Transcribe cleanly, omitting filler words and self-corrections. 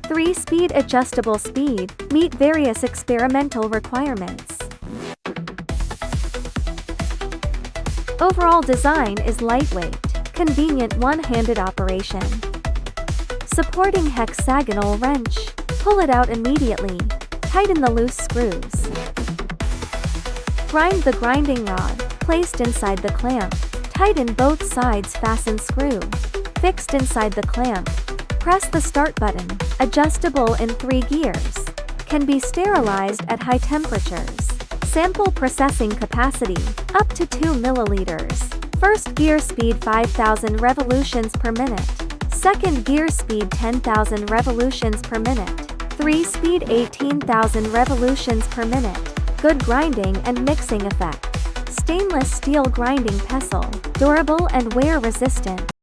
3-speed adjustable speed, meet various experimental requirements. Overall design is lightweight, convenient one-handed operation. Supporting hexagonal wrench. Pull it out immediately. Tighten the loose screws. Grind the grinding rod, placed inside the clamp. Tighten both sides, fasten screw. Fixed inside the clamp. Press the start button. Adjustable in 3 gears. Can be sterilized at high temperatures. Sample processing capacity, up to 2 milliliters. First gear speed 5,000 revolutions per minute. Second gear speed 10,000 revolutions per minute. 3 speed 18,000 revolutions per minute. Good grinding and mixing effect. Stainless steel grinding pestle, durable and wear resistant.